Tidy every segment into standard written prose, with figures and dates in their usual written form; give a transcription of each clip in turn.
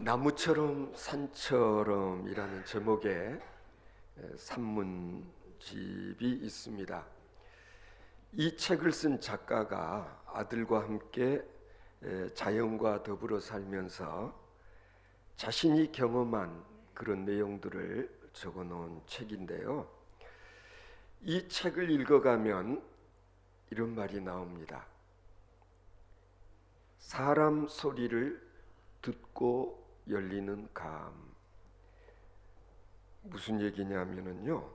나무처럼 산처럼이라는 제목의 산문집이 있습니다. 이 책을 쓴 작가가 아들과 함께 자연과 더불어 살면서 자신이 경험한 그런 내용들을 적어놓은 책인데요. 이 책을 읽어가면 이런 말이 나옵니다. 사람 소리를 듣고 열리는 감. 무슨 얘기냐면요,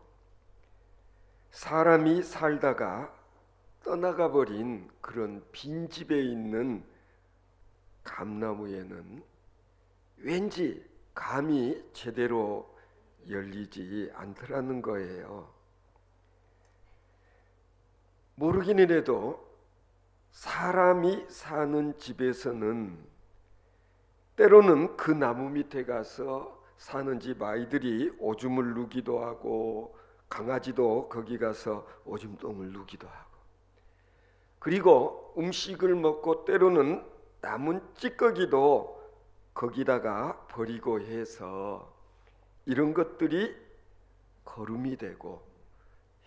사람이 살다가 떠나가 버린 그런 빈집에 있는 감나무에는 왠지 감이 제대로 열리지 않더라는 거예요. 모르기는 해도 사람이 사는 집에서는 때로는 그 나무 밑에 가서 사는 집 아이들이 오줌을 누기도 하고, 강아지도 거기 가서 오줌똥을 누기도 하고, 그리고 음식을 먹고 때로는 남은 찌꺼기도 거기다가 버리고 해서 이런 것들이 거름이 되고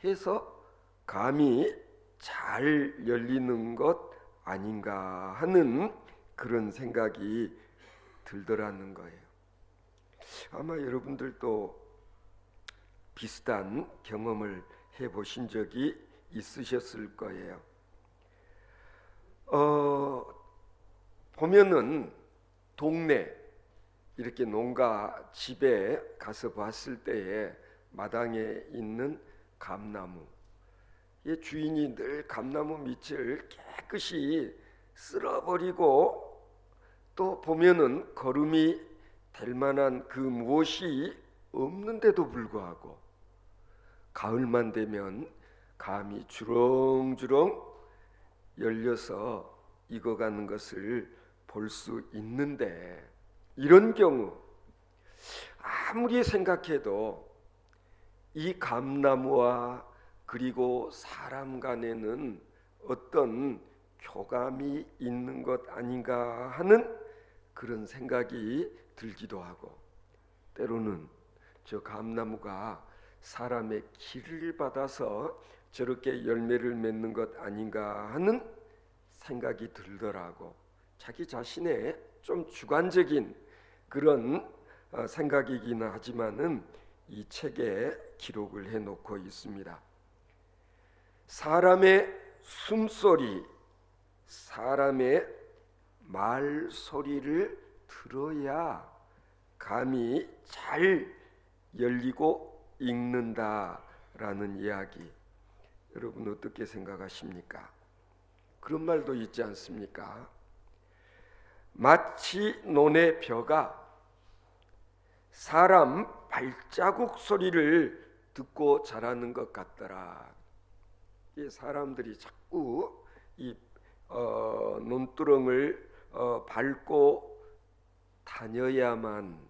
해서 감이 잘 열리는 것 아닌가 하는 그런 생각이 들더라는 거예요. 아마 여러분들도 비슷한 경험을 해보신 적이 있으셨을 거예요. 보면은 동네 이렇게 농가 집에 가서 봤을 때에 마당에 있는 감나무, 이 주인이 늘 감나무 밑을 깨끗이 쓸어버리고, 또 보면은 거름이 될 만한 그 무엇이 없는데도 불구하고 가을만 되면 감이 주렁주렁 열려서 익어가는 것을 볼 수 있는데, 이런 경우 아무리 생각해도 이 감나무와 그리고 사람 간에는 어떤 교감이 있는 것 아닌가 하는 그런 생각이 들기도 하고, 때로는 저 감나무가 사람의 기를 받아서 저렇게 열매를 맺는 것 아닌가 하는 생각이 들더라고. 자기 자신의 좀 주관적인 그런 생각이기는 하지만은 이 책에 기록을 해놓고 있습니다. 사람의 숨소리, 사람의 말소리를 들어야 감이 잘 열리고 익는다라는 이야기, 여러분 어떻게 생각하십니까? 그런 말도 있지 않습니까? 마치 논의 벼가 사람 발자국 소리를 듣고 자라는 것 같더라. 이 사람들이 자꾸 이 논두렁을 밟고 다녀야만,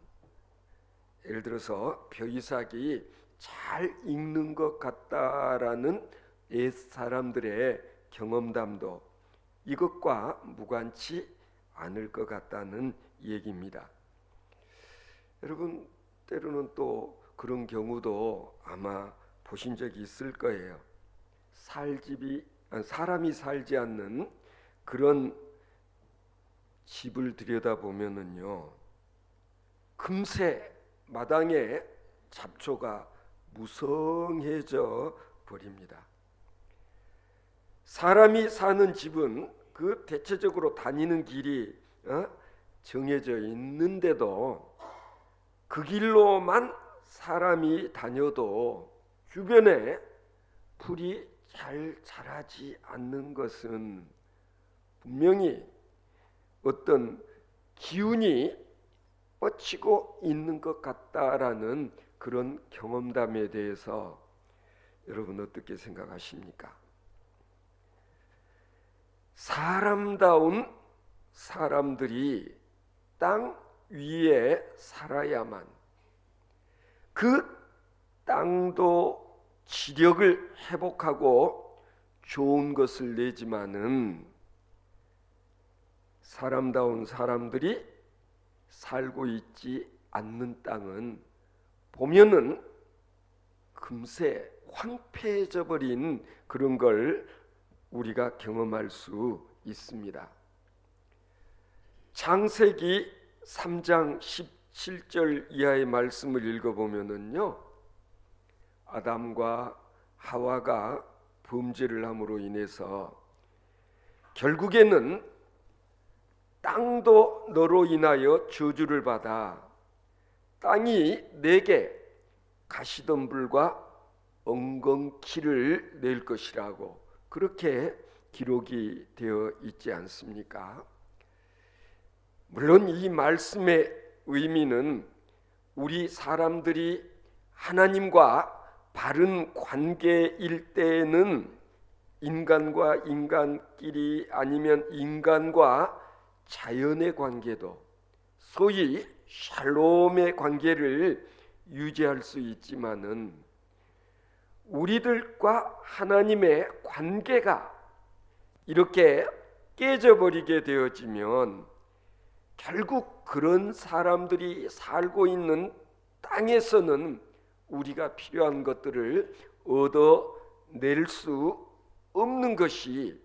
예를 들어서 벼이삭이 잘 익는 것 같다라는 옛 사람들의 경험담도 이것과 무관치 않을 것 같다는 얘기입니다. 여러분, 때로는 또 그런 경우도 아마 보신 적이 있을 거예요. 사람이 살지 않는 그런 집을 들여다보면은요, 금세 마당에 잡초가 무성해져 버립니다. 사람이 사는 집은 그 대체적으로 다니는 길이 정해져 있는데도 그 길로만 사람이 다녀도 주변에 풀이 잘 자라지 않는 것은 분명히 어떤 기운이 뻗치고 있는 것 같다라는 그런 경험담에 대해서 여러분 어떻게 생각하십니까? 사람다운 사람들이 땅 위에 살아야만 그 땅도 지력을 회복하고 좋은 것을 내지만은, 사람다운 사람들이 살고 있지 않는 땅은 보면은 금세 황폐해져 버린 그런 걸 우리가 경험할 수 있습니다. 창세기 3장 17절 이하의 말씀을 읽어보면은요, 아담과 하와가 범죄를 함으로 인해서 결국에는 땅도 너로 인하여 저주를 받아 땅이 내게 가시덤불과 엉겅퀴를 낼 것이라고 그렇게 기록이 되어 있지 않습니까? 물론 이 말씀의 의미는 우리 사람들이 하나님과 바른 관계일 때에는 인간과 인간끼리 아니면 인간과 자연의 관계도 소위 샬롬의 관계를 유지할 수 있지만은 우리들과 하나님의 관계가 이렇게 깨져버리게 되어지면 결국 그런 사람들이 살고 있는 땅에서는 우리가 필요한 것들을 얻어낼 수 없는 것이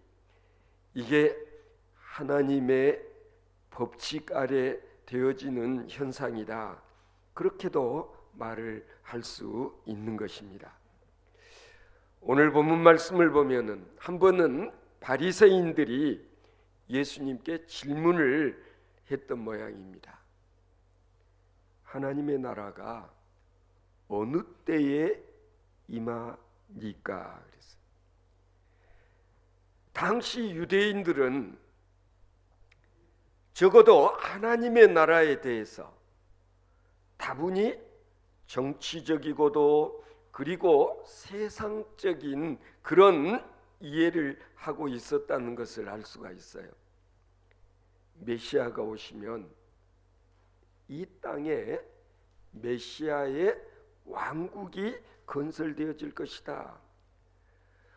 이게 하나님의 법칙 아래 되어지는 현상이다. 그렇게도 말을 할 수 있는 것입니다. 오늘 본문 말씀을 보면은 한 번은 바리새인들이 예수님께 질문을 했던 모양입니다. 하나님의 나라가 어느 때에 임하니까 그랬어요. 당시 유대인들은 적어도 하나님의 나라에 대해서 다분히 정치적이고도 그리고 세상적인 그런 이해를 하고 있었다는 것을 알 수가 있어요. 메시아가 오시면 이 땅에 메시아의 왕국이 건설되어질 것이다.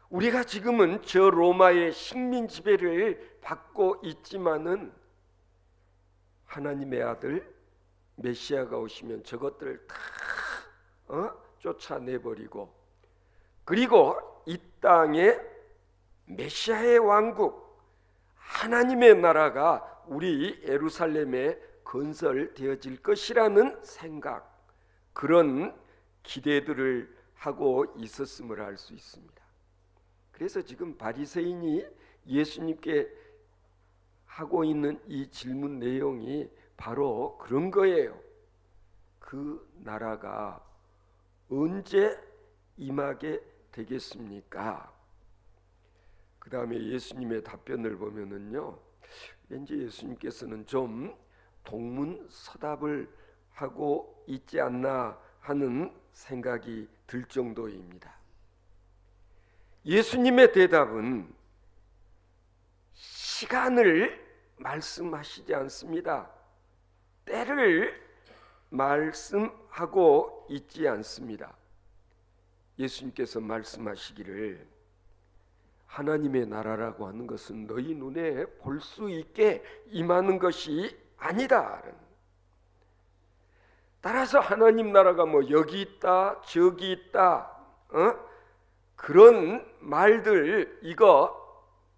우리가 지금은 저 로마의 식민 지배를 받고 있지만은 하나님의 아들 메시아가 오시면 저것들을 다 쫓아내버리고 그리고 이 땅에 메시아의 왕국 하나님의 나라가 우리 예루살렘에 건설되어질 것이라는 생각, 그런 기대들을 하고 있었음을 알 수 있습니다. 그래서 지금 바리새인이 예수님께 하고 있는 이 질문 내용이 바로 그런 거예요. 그 나라가 언제 임하게 되겠습니까? 그 다음에 예수님의 답변을 보면은요, 왠지 예수님께서는 좀 동문서답을 하고 있지 않나 하는 생각이 들 정도입니다. 예수님의 대답은 시간을 말씀하시지 않습니다. 때를 말씀하고 있지 않습니다. 예수님께서 말씀하시기를 하나님의 나라라고 하는 것은 너희 눈에 볼 수 있게 임하는 것이 아니다. 따라서 하나님 나라가 뭐 여기 있다 저기 있다 그런 말들 이거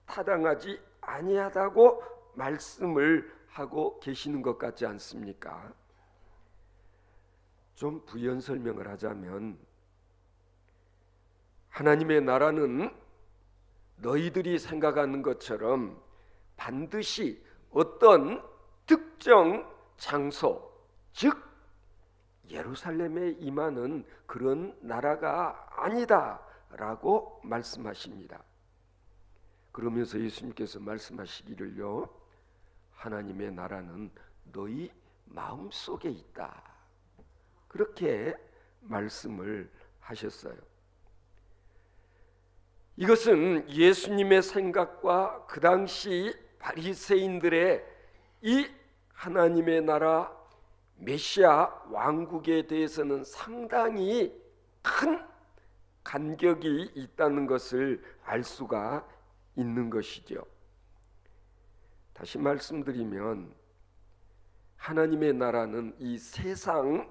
타당하지 아니하다고 말씀을 하고 계시는 것 같지 않습니까? 좀 부연 설명을 하자면 하나님의 나라는 너희들이 생각하는 것처럼 반드시 어떤 특정 장소, 즉 예루살렘에 임하는 그런 나라가 아니다라고 말씀하십니다. 그러면서 예수님께서 말씀하시기를요, 하나님의 나라는 너희 마음속에 있다. 그렇게 말씀을 하셨어요. 이것은 예수님의 생각과 그 당시 바리새인들의 이 하나님의 나라 메시아 왕국에 대해서는 상당히 큰 간격이 있다는 것을 알 수가 있는 것이죠. 다시 말씀드리면 하나님의 나라는 이 세상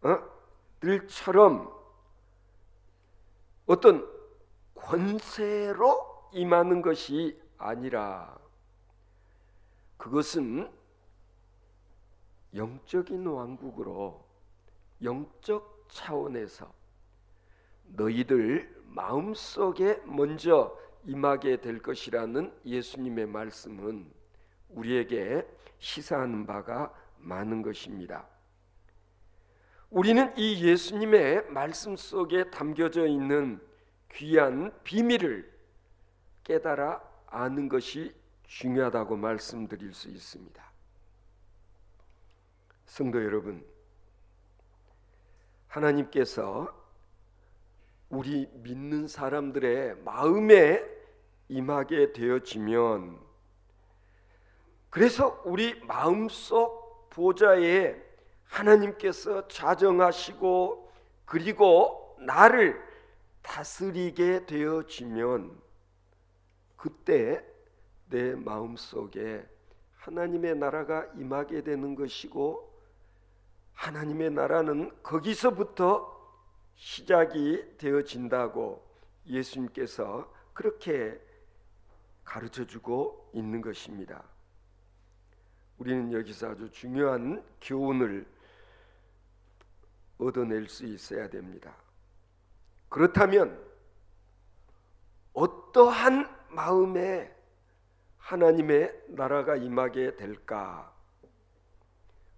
나라들처럼 어떤 권세로 임하는 것이 아니라 그것은 영적인 왕국으로 영적 차원에서 너희들 마음속에 먼저 임하게 될 것이라는 예수님의 말씀은 우리에게 시사하는 바가 많은 것입니다. 우리는 이 예수님의 말씀 속에 담겨져 있는 귀한 비밀을 깨달아 아는 것이 중요하다고 말씀드릴 수 있습니다. 성도 여러분, 하나님께서 우리 믿는 사람들의 마음에 임하게 되어지면, 그래서 우리 마음속 보좌에 하나님께서 자정하시고 그리고 나를 다스리게 되어지면, 그때 내 마음속에 하나님의 나라가 임하게 되는 것이고, 하나님의 나라는 거기서부터 시작이 되어진다고 예수님께서 그렇게 가르쳐주고 있는 것입니다. 우리는 여기서 아주 중요한 교훈을 얻어낼 수 있어야 됩니다. 그렇다면 어떠한 마음에 하나님의 나라가 임하게 될까?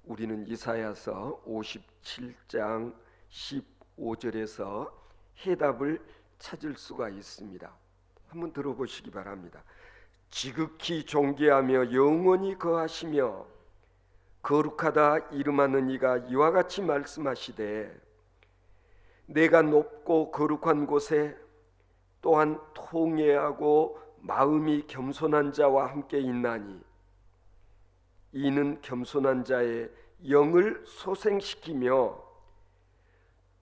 우리는 이사야서 57장 15절에서 해답을 찾을 수가 있습니다. 한번 들어보시기 바랍니다. 지극히 존귀하며 영원히 거하시며 거룩하다 이름하는 이가 이와 같이 말씀하시되, 내가 높고 거룩한 곳에 또한 통회하고 마음이 겸손한 자와 함께 있나니, 이는 겸손한 자의 영을 소생시키며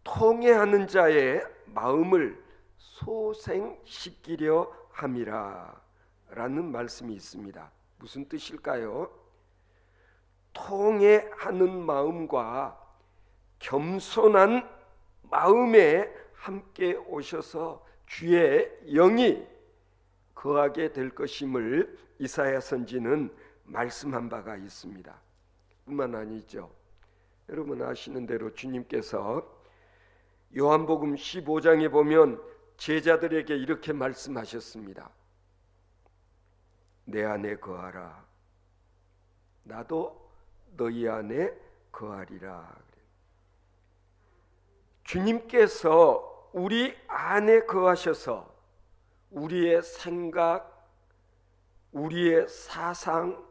통회하는 자의 마음을 소생시키려 함이라 라는 말씀이 있습니다. 무슨 뜻일까요? 통회하는 마음과 겸손한 마음에 함께 오셔서 주의 영이 거하게 될 것임을 이사야 선지는 말씀한 바가 있습니다. 뿐만 아니죠. 여러분 아시는 대로 주님께서 요한복음 15장에 보면 제자들에게 이렇게 말씀하셨습니다. 내 안에 거하라. 나도 너희 안에 거하리라. 주님께서 우리 안에 거하셔서 우리의 생각, 우리의 사상,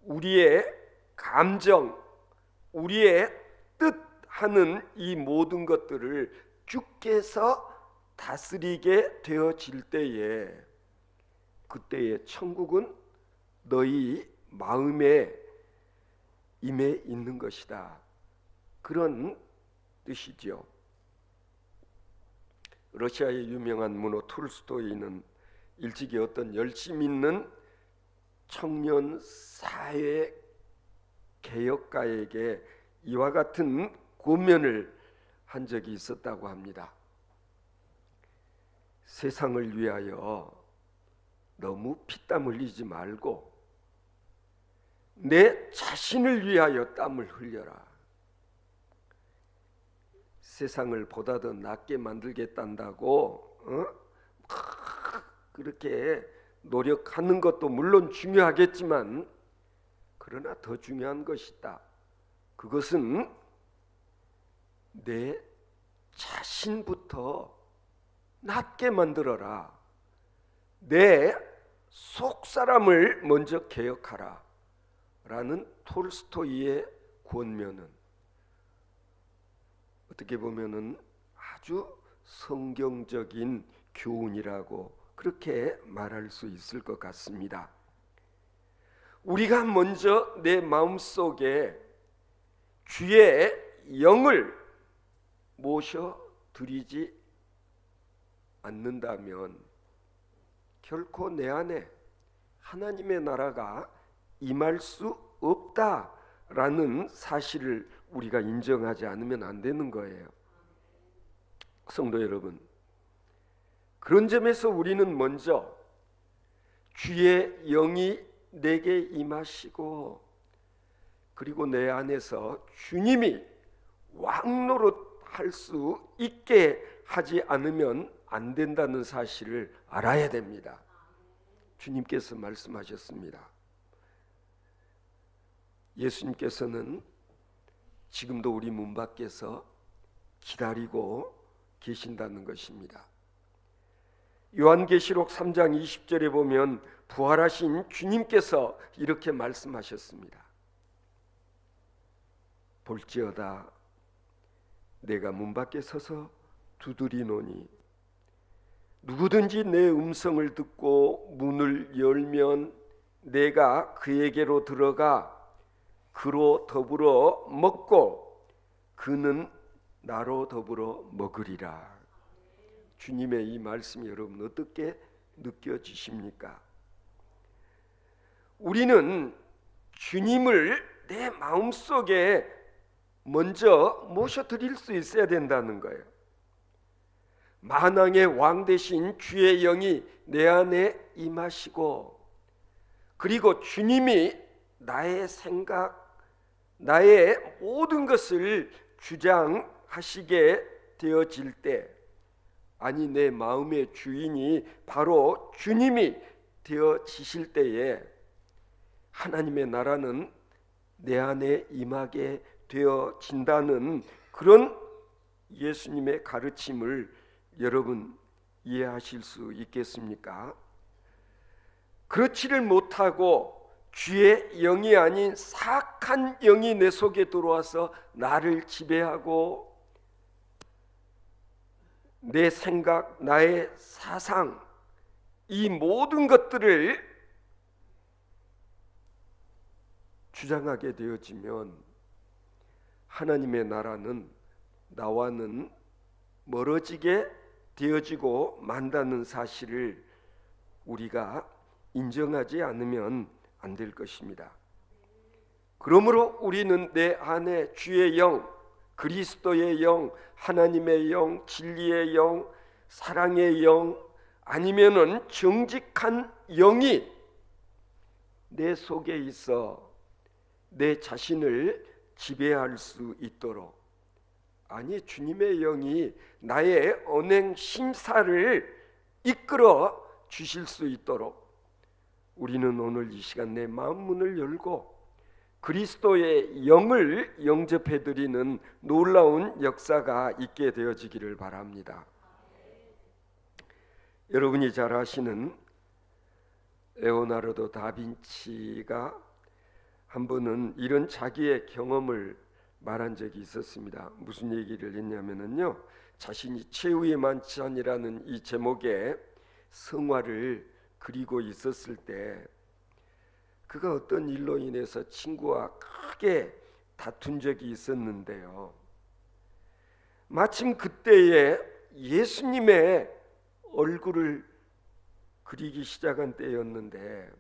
우리의 감정, 우리의 뜻하는 이 모든 것들을 주께서 다스리게 되어질 때에, 그때의 천국은 너희 마음에 임해 있는 것이다. 그런 뜻이죠. 러시아의 유명한 문호 톨스토이는 일찍이 어떤 열심 있는 청년 사회 개혁가에게 이와 같은 권면을 한 적이 있었다고 합니다. 세상을 위하여 너무 피땀 흘리지 말고 내 자신을 위하여 땀을 흘려라. 세상을 보다 더 낫게 만들겠단다고 그렇게 노력하는 것도 물론 중요하겠지만, 그러나 더 중요한 것이 있다. 그것은 내 자신부터 낫게 만들어라. 내 속사람을 먼저 개혁하라 라는 톨스토이의 권면은 어떻게 보면은 아주 성경적인 교훈이라고 그렇게 말할 수 있을 것 같습니다. 우리가 먼저 내 마음속에 주의 영을 모셔 드리지 않는다면 결코 내 안에 하나님의 나라가 임할 수 없다라는 사실을 우리가 인정하지 않으면 안 되는 거예요. 성도 여러분, 그런 점에서 우리는 먼저 주의 영이 내게 임하시고, 그리고 내 안에서 주님이 왕노릇할 수 있게 하지 않으면 안 된다는 사실을 알아야 됩니다. 주님께서 말씀하셨습니다. 예수님께서는 지금도 우리 문 밖에서 기다리고 계신다는 것입니다. 요한계시록 3장 20절에 보면 부활하신 주님께서 이렇게 말씀하셨습니다. 볼지어다 내가 문 밖에 서서 두드리노니 누구든지 내 음성을 듣고 문을 열면 내가 그에게로 들어가 그로 더불어 먹고 그는 나로 더불어 먹으리라. 주님의 이 말씀이 여러분 어떻게 느껴지십니까? 우리는 주님을 내 마음속에 먼저 모셔드릴 수 있어야 된다는 거예요. 만왕의 왕 되신 주의 영이 내 안에 임하시고, 그리고 주님이 나의 생각, 나의 모든 것을 주장하시게 되어질 때, 아니 내 마음의 주인이 바로 주님이 되어지실 때에 하나님의 나라는 내 안에 임하게 되어진다는 그런 예수님의 가르침을 여러분 이해하실 수 있겠습니까? 그렇지를 못하고 주의 영이 아닌 사악한 영이 내 속에 들어와서 나를 지배하고 내 생각, 나의 사상, 이 모든 것들을 주장하게 되어지면 하나님의 나라는 나와는 멀어지게 되어지고 만다는 사실을 우리가 인정하지 않으면 안 될 것입니다. 그러므로 우리는 내 안에 주의 영, 그리스도의 영, 하나님의 영, 진리의 영, 사랑의 영, 아니면은 정직한 영이 내 속에 있어 내 자신을 지배할 수 있도록, 아니 주님의 영이 나의 언행 심사를 이끌어 주실 수 있도록 우리는 오늘 이 시간 내 마음 문을 열고 그리스도의 영을 영접해드리는 놀라운 역사가 있게 되어지기를 바랍니다. 여러분이 잘 아시는 레오나르도 다빈치가 한 번은 이런 자기의 경험을 말한 적이 있었습니다. 무슨 얘기를 했냐면요, 자신이 최후의 만찬이라는 이 제목의 성화를 그리고 있었을 때 그가 어떤 일로 인해서 친구와 크게 다툰 적이 있었는데요, 마침 그때에 예수님의 얼굴을 그리기 시작한 때였는데,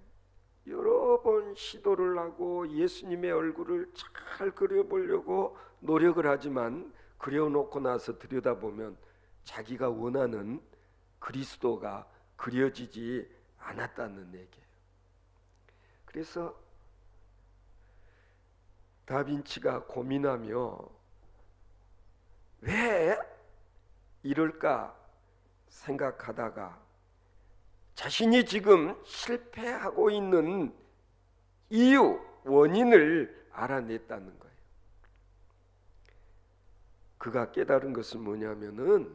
여러 번 시도를 하고 예수님의 얼굴을 잘 그려보려고 노력을 하지만 그려놓고 나서 들여다보면 자기가 원하는 그리스도가 그려지지 않았다는 얘기예요. 그래서 다빈치가 고민하며 왜 이럴까 생각하다가 자신이 지금 실패하고 있는 이유, 원인을 알아냈다는 거예요. 그가 깨달은 것은 뭐냐면은,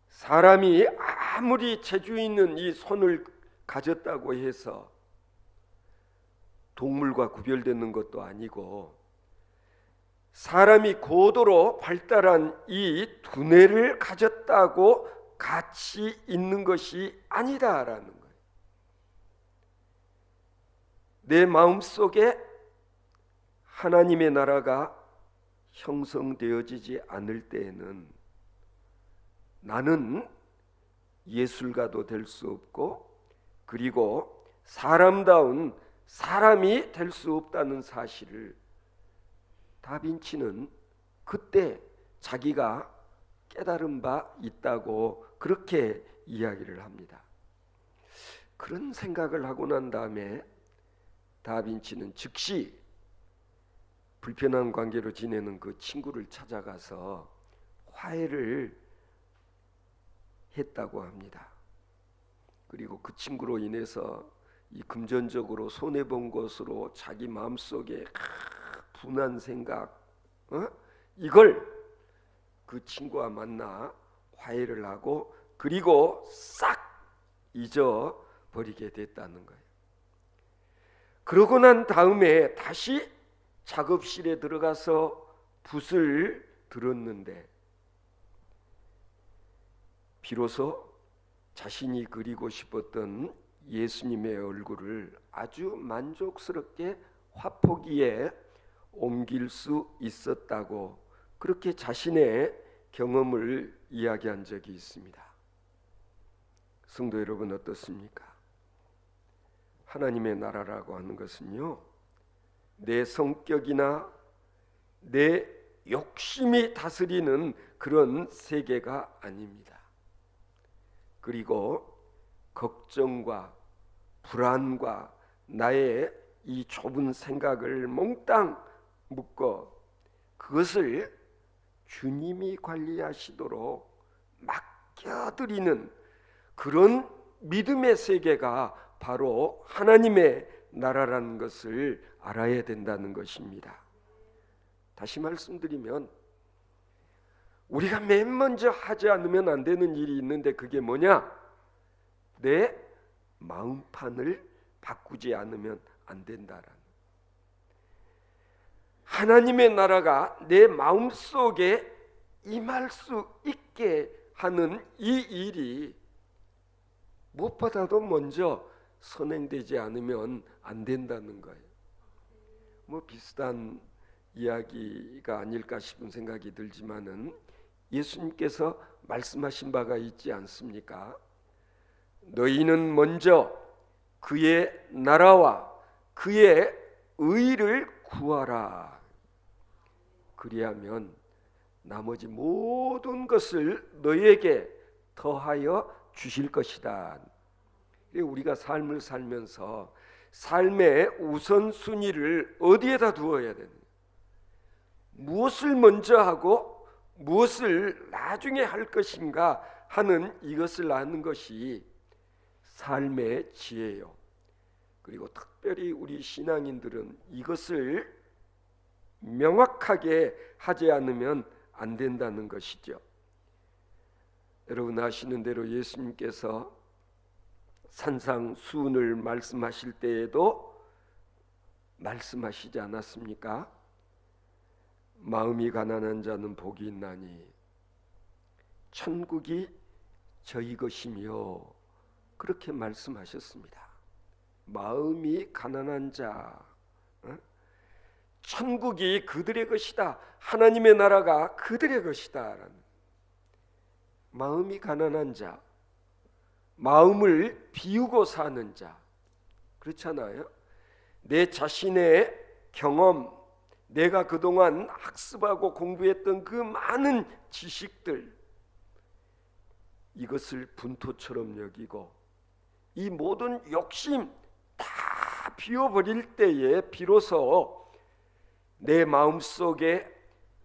사람이 아무리 재주 있는 이 손을 가졌다고 해서 동물과 구별되는 것도 아니고, 사람이 고도로 발달한 이 두뇌를 가졌다고 가치 있는 것이 아니다라는 거예요. 내 마음속에 하나님의 나라가 형성되어지지 않을 때에는 나는 예술가도 될 수 없고, 그리고 사람다운 사람이 될 수 없다는 사실을 다빈치는 그때 자기가 깨달은 바 있다고 그렇게 이야기를 합니다. 그런 생각을 하고 난 다음에 다빈치는 즉시 불편한 관계로 지내는 그 친구를 찾아가서 화해를 했다고 합니다. 그리고 그 친구로 인해서 이 금전적으로 손해본 것으로 자기 마음속에 분한 생각, 이걸 그 친구와 만나 화해를 하고 그리고 싹 잊어버리게 됐다는 거예요. 그러고 난 다음에 다시 작업실에 들어가서 붓을 들었는데 비로소 자신이 그리고 싶었던 예수님의 얼굴을 아주 만족스럽게 화포기에 옮길 수 있었다고 그렇게 자신의 경험을 이야기한 적이 있습니다. 성도 여러분, 어떻습니까? 하나님의 나라라고 하는 것은요, 내 성격이나 내 욕심이 다스리는 그런 세계가 아닙니다. 그리고 걱정과 불안과 나의 이 좁은 생각을 몽땅 묶어 그것을 주님이 관리하시도록 맡겨드리는 그런 믿음의 세계가 바로 하나님의 나라라는 것을 알아야 된다는 것입니다. 다시 말씀드리면 우리가 맨 먼저 하지 않으면 안 되는 일이 있는데 그게 뭐냐? 내 마음판을 바꾸지 않으면 안 된다라는. 하나님의 나라가 내 마음속에 임할 수 있게 하는 이 일이 무엇보다도 먼저 선행되지 않으면 안 된다는 거예요. 뭐 비슷한 이야기가 아닐까 싶은 생각이 들지만은 예수님께서 말씀하신 바가 있지 않습니까? 너희는 먼저 그의 나라와 그의 의를 구하라. 그리하면 나머지 모든 것을 너희에게 더하여 주실 것이다. 우리가 삶을 살면서 삶의 우선순위를 어디에다 두어야 되느냐? 무엇을 먼저 하고 무엇을 나중에 할 것인가 하는 이것을 아는 것이 삶의 지혜요. 그리고 특별히 우리 신앙인들은 이것을 명확하게 하지 않으면 안 된다는 것이죠. 여러분 아시는 대로 예수님께서 산상수훈을 말씀하실 때에도 말씀하시지 않았습니까? 마음이 가난한 자는 복이 있나니 천국이 저희 것이며 그렇게 말씀하셨습니다. 마음이 가난한 자, 천국이 그들의 것이다. 하나님의 나라가 그들의 것이다. 마음이 가난한 자, 마음을 비우고 사는 자, 그렇잖아요. 내 자신의 경험, 내가 그동안 학습하고 공부했던 그 많은 지식들, 이것을 분토처럼 여기고 이 모든 욕심 다 비워버릴 때에 비로소 내 마음속에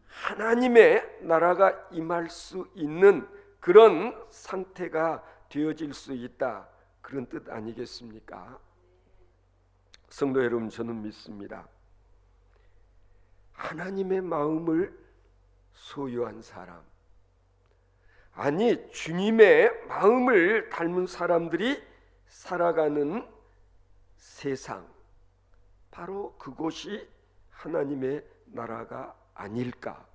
하나님의 나라가 임할 수 있는 그런 상태가 되어질 수 있다. 그런 뜻 아니겠습니까? 성도 여러분, 저는 믿습니다. 하나님의 마음을 소유한 사람, 아니 주님의 마음을 닮은 사람들이 살아가는 세상, 바로 그곳이 하나님의 나라가 아닐까.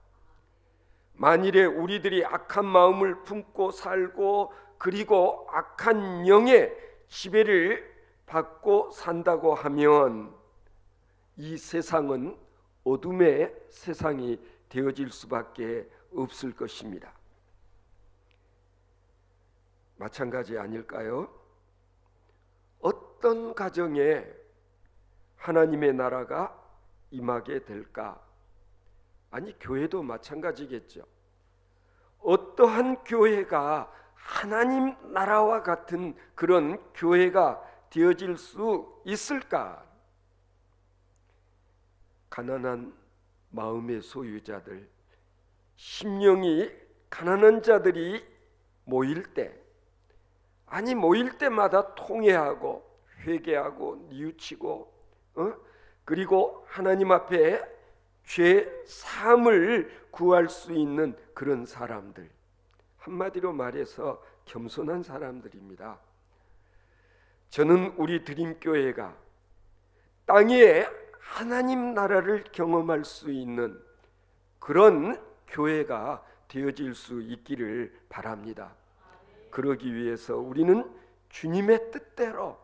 만일에 우리들이 악한 마음을 품고 살고 그리고 악한 영의 지배를 받고 산다고 하면 이 세상은 어둠의 세상이 되어질 수밖에 없을 것입니다. 마찬가지 아닐까요? 어떤 가정에 하나님의 나라가 임하게 될까? 아니, 교회도 마찬가지겠죠. 어떠한 교회가 하나님 나라와 같은 그런 교회가 되어질 수 있을까? 가난한 마음의 소유자들, 심령이 가난한 자들이 모일 때, 아니 모일 때마다 통회하고 회개하고 뉘우치고 그리고 하나님 앞에 죄 사함을 구할 수 있는 그런 사람들, 한마디로 말해서 겸손한 사람들입니다. 저는 우리 드림교회가 땅에 하나님 나라를 경험할 수 있는 그런 교회가 되어질 수 있기를 바랍니다. 그러기 위해서 우리는 주님의 뜻대로,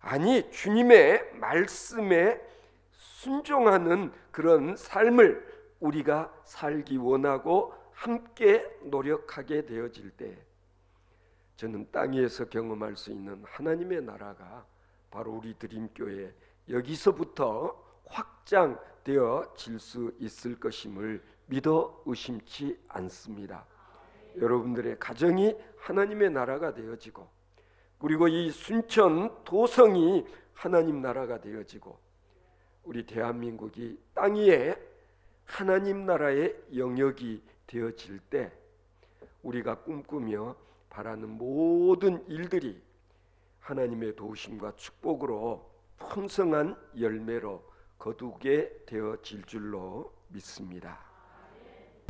아니 주님의 말씀에 순종하는 그런 삶을 우리가 살기 원하고 함께 노력하게 되어질 때, 저는 땅에서 경험할 수 있는 하나님의 나라가 바로 우리 드림교회 여기서부터 확장되어질 수 있을 것임을 믿어 의심치 않습니다. 여러분들의 가정이 하나님의 나라가 되어지고, 그리고 이 순천 도성이 하나님 나라가 되어지고, 우리 대한민국이 땅 위에 하나님 나라의 영역이 되어질 때, 우리가 꿈꾸며 바라는 모든 일들이 하나님의 도우심과 축복으로 풍성한 열매로 거두게 되어질 줄로 믿습니다.